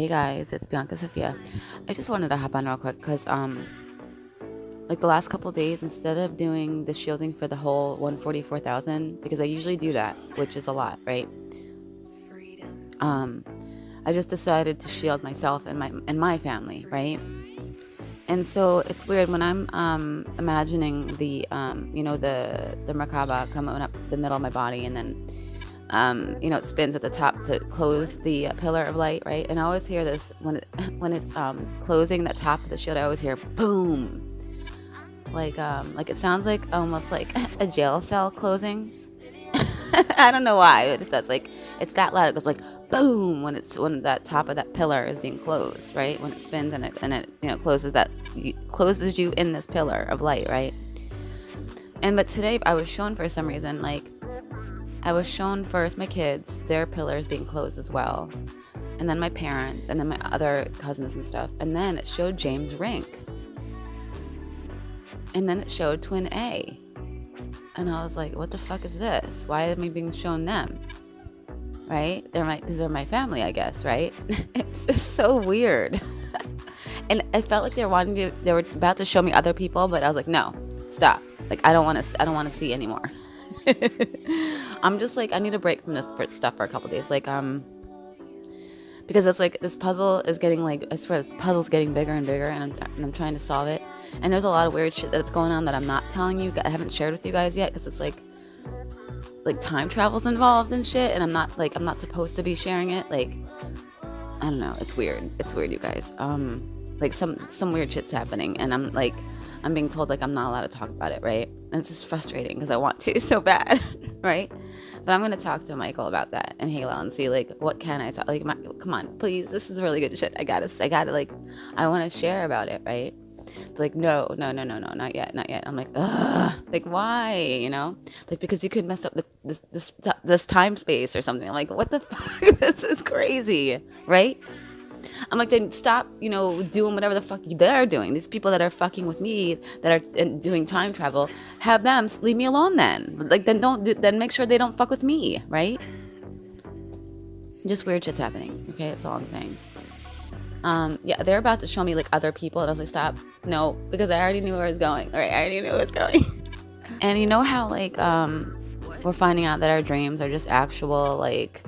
Hey guys, it's Bianca Sophia. I just wanted to hop on real quick because like the last couple days, instead of doing the shielding for the whole 144,000, because I usually do that, which is a lot, right? Um I just decided to shield myself and my family, right? And so it's weird when I'm imagining the the Merkaba coming up the middle of my body, and then it spins at the top to close the pillar of light, right? And I always hear this when when it's closing that top of the shield. I always hear boom, like it sounds like almost like a jail cell closing. I don't know why, but it does. Like it's that loud. It goes like boom when that top of that pillar is being closed, right? When it spins and it closes you in this pillar of light, right? But today I was shown for some reason, like I was shown first my kids, their pillars being closed as well, and then my parents, and then my other cousins and stuff, and then it showed James Rink, and then it showed Twin A, and I was like, what the fuck is this? Why am I being shown them? Right? Because they're my family, I guess, right? It's just so weird. And I felt like they were about to show me other people, but I was like, no, stop. Like I don't want to see anymore. I'm just like, I need a break from this stuff for a couple days, like because it's like this puzzle is getting, like, I swear this puzzle's getting bigger and bigger, and I'm trying to solve it, and there's a lot of weird shit that's going on that I'm not telling you. I haven't shared with you guys yet because it's like time travel's involved and shit, and I'm not supposed to be sharing it. Like I don't know, it's weird, you guys. Like some weird shit's happening, and I'm being told like I'm not allowed to talk about it, right? And it's just frustrating because I want to so bad, right? But I'm gonna talk to Michael about that and Halo and see like what can I talk. Like, come on, please, this is really good shit. I gotta like, I want to share about it, right? They're like, no, not yet. I'm like, ugh, like why? Like because you could mess up this time space or something. I'm like, what the fuck? This is crazy, right? I'm like, then stop, doing whatever the fuck they're doing. These people that are fucking with me, that are doing time travel, have them leave me alone then. Like, then make sure they don't fuck with me, right? Just weird shit's happening. Okay, that's all I'm saying. Yeah, they're about to show me like other people, and I was like, stop, no, because I already knew where it was going. All right, I already knew where it was going. And you know how like we're finding out that our dreams are just actual like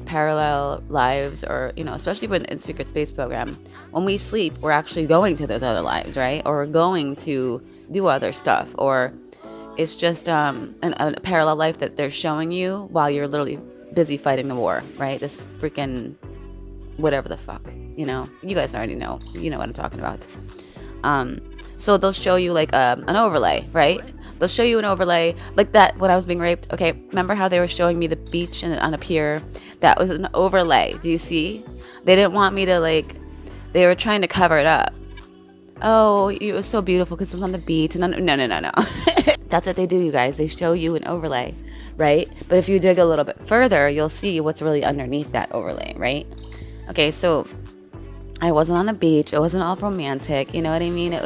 parallel lives, or especially with the Secret Space program, when we sleep we're actually going to those other lives, right? Or we're going to do other stuff, or it's just a parallel life that they're showing you while you're literally busy fighting the war, right? This freaking whatever the fuck, you guys already know, what I'm talking about. So they'll show you like an overlay, right? They'll show you an overlay like that when I was being raped. Okay, remember how they were showing me the beach on a pier? That was an overlay. Do you see? They didn't want me to, like, they were trying to cover it up. Oh, it was so beautiful because it was on the beach. No. That's what they do, you guys. They show you an overlay, right? But if you dig a little bit further, you'll see what's really underneath that overlay, right? Okay, so I wasn't on a beach. It wasn't all romantic. You know what I mean? It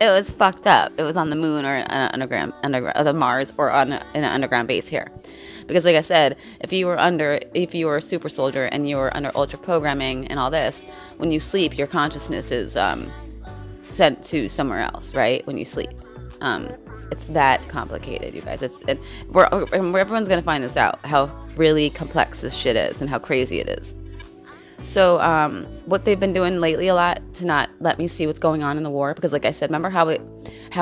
was fucked up. It was on the moon, or an the Mars, or in an underground base here. Because like I said, if you were a super soldier and you were under ultra programming and all this, when you sleep, your consciousness is sent to somewhere else, right? When you sleep, it's that complicated, you guys. Everyone's gonna find this out, how really complex this shit is and how crazy it is. So what they've been doing lately a lot to not let me see what's going on in the war, because like I said, remember how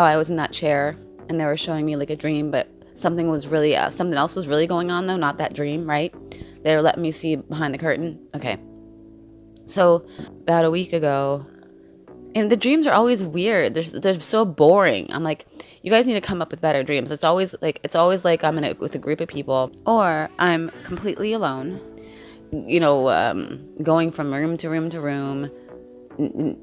I was in that chair and they were showing me like a dream, but something else was really going on, though, not that dream, right? They were letting me see behind the curtain. Okay, so about a week ago, and the dreams are always weird. They're so boring. I'm like, you guys need to come up with better dreams. It's always like I'm with a group of people, or I'm completely alone, going from room to room to room.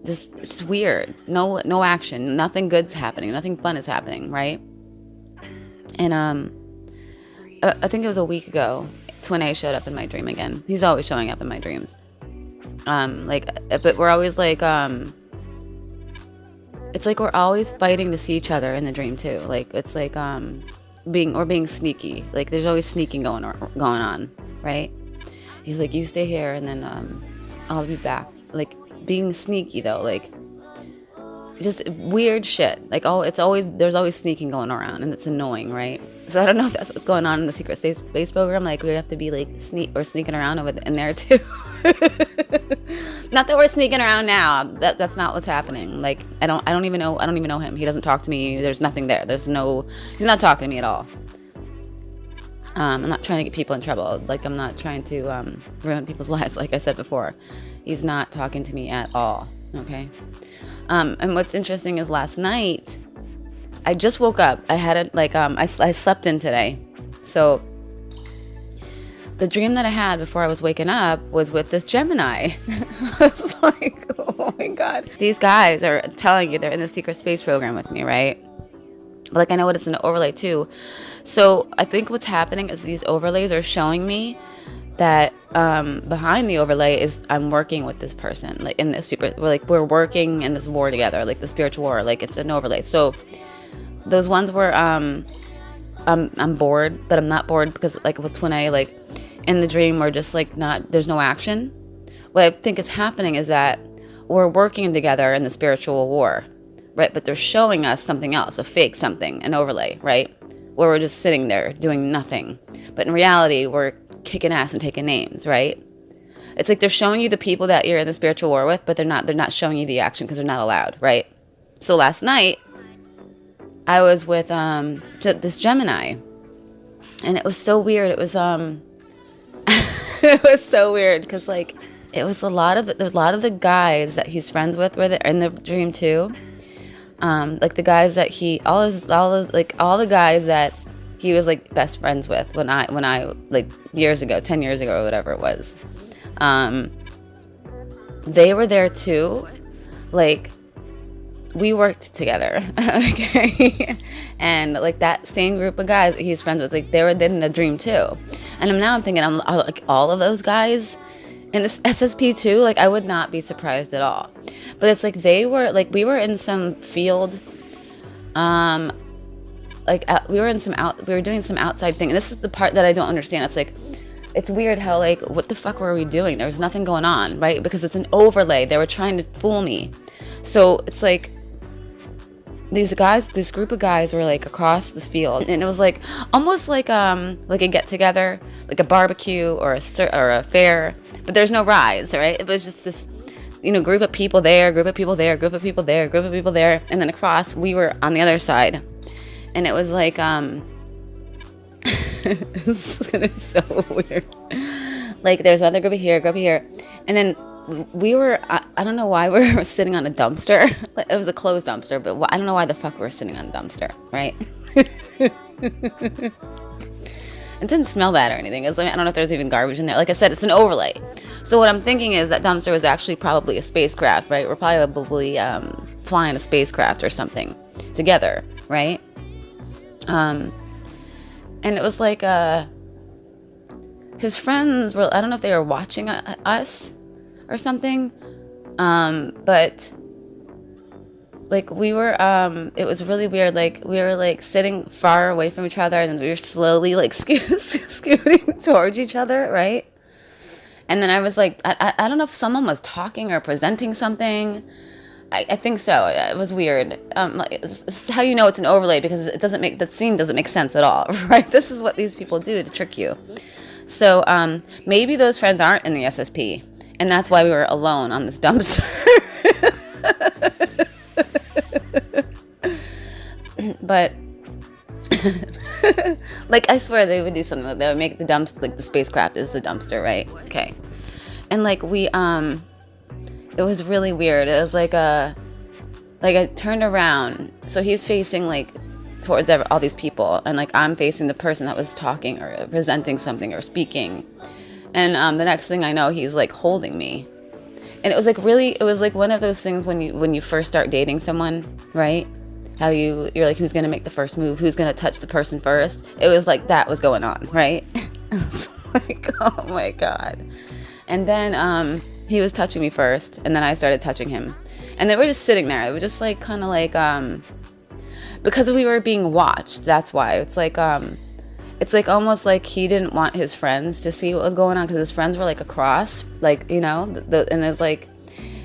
Just, it's weird. No action. Nothing good's happening. Nothing fun is happening, right? And I think it was a week ago, Twin A showed up in my dream again. He's always showing up in my dreams. But we're always like, it's like we're always fighting to see each other in the dream too. Like it's like being sneaky. Like there's always sneaking going on, right? He's like, you stay here, and then I'll be back. like being sneaky though, like just weird shit. Like, oh, there's always sneaking going around, and it's annoying, right? So I don't know if that's what's going on in the secret space program. Like, we have to be like sneaking around in there too. Not that we're sneaking around now. That's not what's happening. Like, I don't even know him. He doesn't talk to me. There's nothing there. He's not talking to me at all. I'm not trying to get people in trouble. Like, I'm not trying to ruin people's lives. Like I said before, he's not talking to me at all. Okay. And what's interesting is last night, I just woke up. I had I slept in today. So the dream that I had before I was waking up was with this Gemini. I was like, oh my God. These guys are telling you they're in the secret space program with me, right? But like, I know what it's an overlay too. So I think what's happening is these overlays are showing me that behind the overlay is I'm working with this person, like in this we're working in this war together, like the spiritual war, like it's an overlay. So those ones where I'm bored, but I'm not bored because like what's when I like in the dream we're just like there's no action. What I think is happening is that we're working together in the spiritual war, right? But they're showing us something else, a fake something, an overlay, right? Where we're just sitting there doing nothing. But in reality, we're kicking ass and taking names, right? It's like they're showing you the people that you're in the spiritual war with, but they're not showing you the action because they're not allowed, right? So last night, I was with this Gemini, and it was so weird. It was it was so weird because like it was a lot of the guys that he's friends with were in the dream too. Like the guys that all the guys that he was like best friends with when I like years ago, 10 years ago or whatever it was. They were there too. Like we worked together. Okay. And like that same group of guys that he's friends with, like they were in the dream too. And now I'm thinking I'm like all of those guys in this SSP too, like I would not be surprised at all. But it's like we were in some field, we were doing some outside thing. And this is the part that I don't understand. It's like, it's weird how like, what the fuck were we doing? There was nothing going on, right? Because it's an overlay. They were trying to fool me. So it's like, this group of guys were like across the field, and it was like almost like a get together, like a barbecue or a fair, but there's no rides, right? It was just this, group of people there, group of people there, group of people there, group of people there, and then across we were on the other side, and it was like this is gonna be so weird. Like there's another group here, and then we were, I don't know why we were sitting on a dumpster. It was a closed dumpster, but I don't know why the fuck we were sitting on a dumpster, right? It didn't smell bad or anything. I don't know if there's even garbage in there. Like I said, it's an overlay. So what I'm thinking is that dumpster was actually probably a spacecraft, right? We're probably flying a spacecraft or something together, right? And it was like his friends were, I don't know if they were watching us or something, but like we were it was really weird. Like we were like sitting far away from each other, and then we were slowly like scooting towards each other, right? And then I was like, I don't know if someone was talking or presenting something. I think so. It was weird. Like, this is how you know it's an overlay, because the scene doesn't make sense at all, right? This is what these people do to trick you. So maybe those friends aren't in the SSP, and that's why we were alone on this dumpster. But like I swear they would do something. Like they would make the dumpster, like the spacecraft is the dumpster, right? Okay. And like we it was really weird. It was like I turned around, so he's facing like towards all these people, and like I'm facing the person that was talking or presenting something or speaking. And the next thing I know, he's like holding me. And it was like one of those things when you first start dating someone, right? How you're like, who's gonna make the first move? Who's gonna touch the person first? It was like that was going on, right? I was like, oh my God. And then he was touching me first, and then I started touching him. And then we're just sitting there. It was just like kind of like because we were being watched. That's why. It's like almost like he didn't want his friends to see what was going on, because his friends were like across, like, and it's like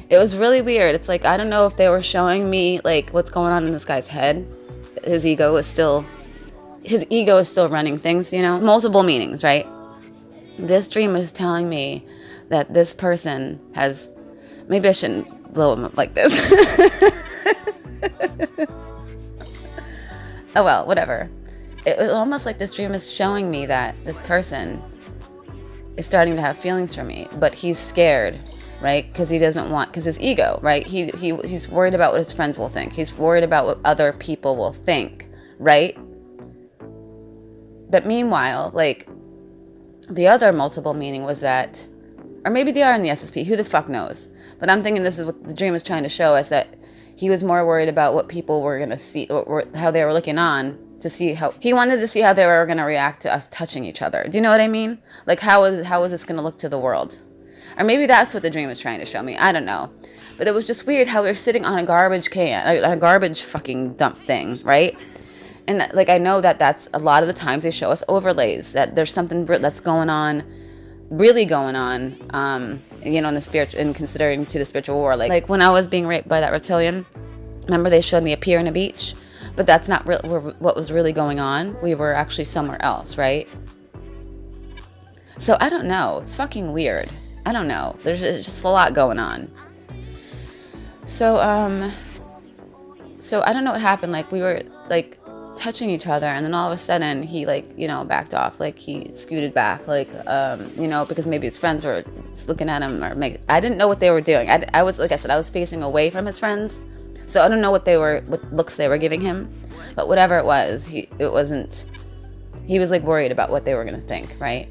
It was really weird. It's like, I don't know if they were showing me like what's going on in this guy's head. His ego is still running things, you know, multiple meanings, right? This dream is telling me that this person has, maybe I shouldn't blow him up like this. Oh well, whatever. It was almost like this dream is showing me that this person is starting to have feelings for me, but he's scared, right? Because he doesn't want, because his ego, right? He's worried about what his friends will think. He's worried about what other people will think, right? But meanwhile, like, the other multiple meaning was that, or maybe they are in the SSP, who the fuck knows? But I'm thinking this is what the dream is trying to show us, that he was more worried about what people were going to see, or how they were looking on, to see how, he wanted to see how they were going to react to us touching each other. Do you know what I mean? Like, how is this going to look to the world? Or maybe that's what the dream was trying to show me. I don't know. But it was just weird how we were sitting on a garbage can, a garbage fucking dump thing, right? And like, I know that that's a lot of the times they show us overlays, that there's something that's going on, really going on, you know, in the spiritual, in considering to the spiritual war. Like when I was being raped by that reptilian, remember they showed me a pier and a beach, but that's not what was really going on. We were actually somewhere else, right? So I don't know. It's fucking weird. I don't know. There's just a lot going on. So I don't know what happened. Like, we were like touching each other, and then all of a sudden he, like, you know, backed off. Like, he scooted back, like, you know, because maybe his friends were looking at him, or I didn't know what they were doing. I was, like I said, I was facing away from his friends, so I don't know what looks they were giving him. But whatever it was, he was like worried about what they were gonna think, right?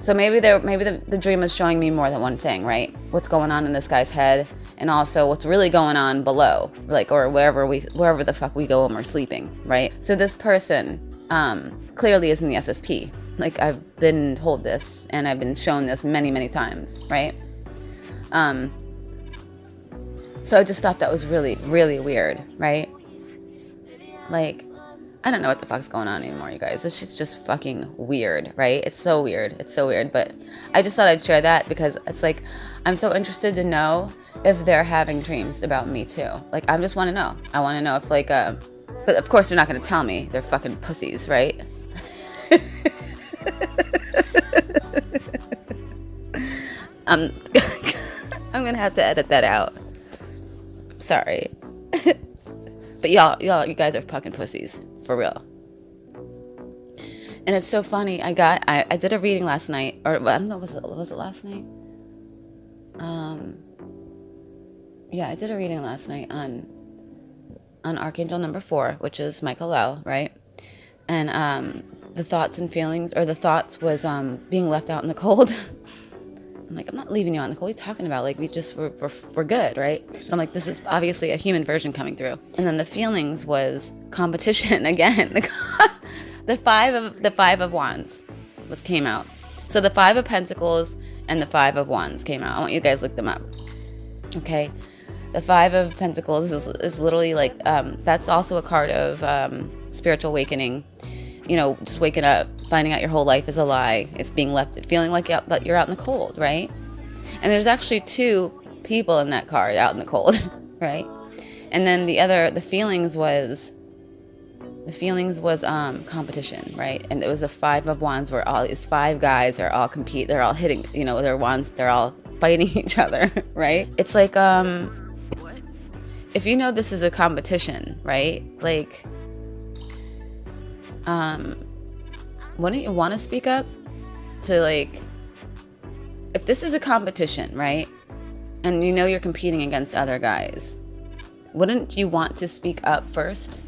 So maybe the dream is showing me more than one thing, right? What's going on in this guy's head, and also what's really going on below, like, or wherever the fuck we go when we're sleeping, right? So this person clearly is in the SSP. Like, I've been told this, and I've been shown this many, many times, right? So I just thought that was really, really weird, right? Like, I don't know what the fuck's going on anymore, you guys. This shit's just fucking weird, right? It's so weird. It's so weird. But I just thought I'd share that because it's like, I'm so interested to know if they're having dreams about me too. Like, I just want to know. I want to know if, like, but of course they're not going to tell me. They're fucking pussies, right? I'm going to have to edit that out. Sorry. But y'all, you guys are fucking pussies. For real. And it's so funny. I did a reading last night, or I don't know, was it last night? Yeah, I did a reading last night on Archangel number 4, which is Michael L, right? And the thoughts and feelings, or the thoughts was being left out in the cold. I'm like, I'm not leaving you out in the cold. What are you talking about? Like, we're good, right? But I'm like, this is obviously a human version coming through. And then the feelings was competition again. The five of wands came out. So the 5 of pentacles and the 5 of wands came out. I want you guys to look them up. Okay. The 5 of pentacles is literally like, that's also a card of spiritual awakening. You know, just waking up, finding out your whole life is a lie. It's being left, feeling like you're out in the cold, right? And there's actually 2 people in that card out in the cold, right? And then the feelings was competition, right? And it was the 5 of wands, where all these 5 guys are all they're all hitting, you know, their wands, they're all fighting each other, right? It's like, if you know this is a competition, right? Like, wouldn't you want to speak up to, like, if this is a competition, right? And you know you're competing against other guys, wouldn't you want to speak up first?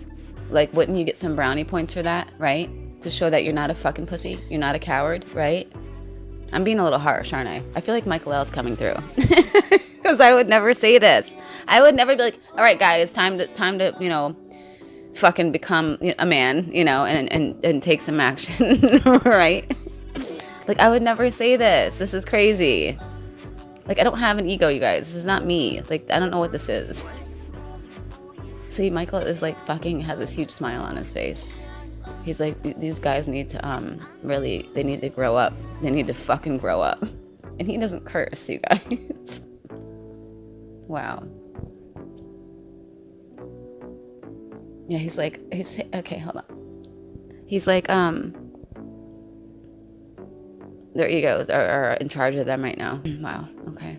Like, wouldn't you get some brownie points for that, right? To show that you're not a fucking pussy, you're not a coward, right? I'm being a little harsh, aren't I? I feel like Michael L's coming through. Because I would never say this. I would never be like, all right, guys, time to, you know, fucking become a man, you know, and take some action, right? Like, I would never say this. This is crazy. Like, I don't have an ego, you guys. This is not me. Like, I don't know what this is. See, Michael is like fucking has this huge smile on his face. He's like, these guys need to really, they need to grow up. They need to fucking grow up. And he doesn't curse, you guys. Wow. Yeah, he's okay, hold on. He's like, their egos are in charge of them right now. Wow, okay.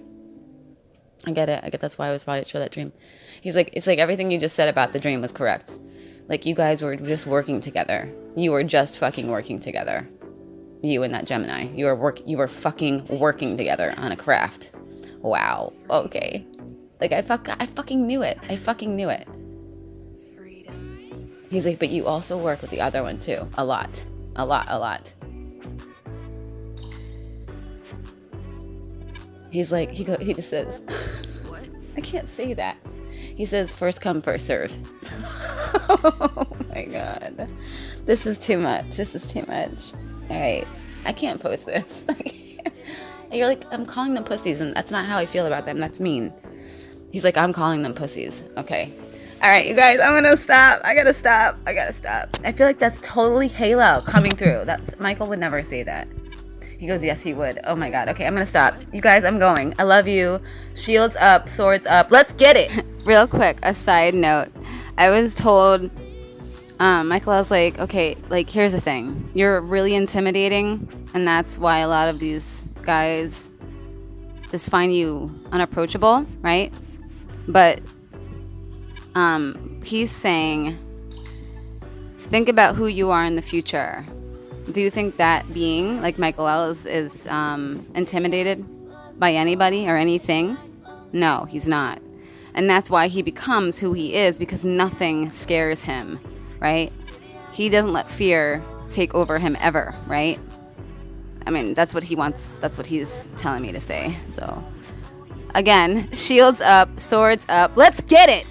I get it. That's why I was probably sure that dream. He's like, it's like everything you just said about the dream was correct. Like, you guys were just working together. You were just fucking working together. You and that Gemini. You were fucking working together on a craft. Wow. Okay. Like, I fucking knew it. I fucking knew it. He's like, but you also work with the other one too. A lot. A lot. He's like, he just says, what? I can't say that. He says, first come, first serve. Oh my God. This is too much. All right. I can't post this. You're like, I'm calling them pussies, and that's not how I feel about them. That's mean. He's like, I'm calling them pussies. Okay. All right, you guys, I'm gonna stop. I gotta stop. I feel like that's totally Halo coming through. Michael would never say that. He goes, yes, he would. Oh my God. Okay, I'm gonna stop. You guys, I'm going. I love you. Shields up, swords up. Let's get it. Real quick, a side note. I was told, Michael, I was like, okay, like, here's the thing. You're really intimidating, and that's why a lot of these guys just find you unapproachable, right? But he's saying, think about who you are in the future. Do you think that being like Michael L is intimidated by anybody or anything? No, he's not. And that's why he becomes who he is, because nothing scares him, right? He doesn't let fear take over him ever, right? I mean, that's what he wants. That's what he's telling me to say. So, again, shields up, swords up. Let's get it.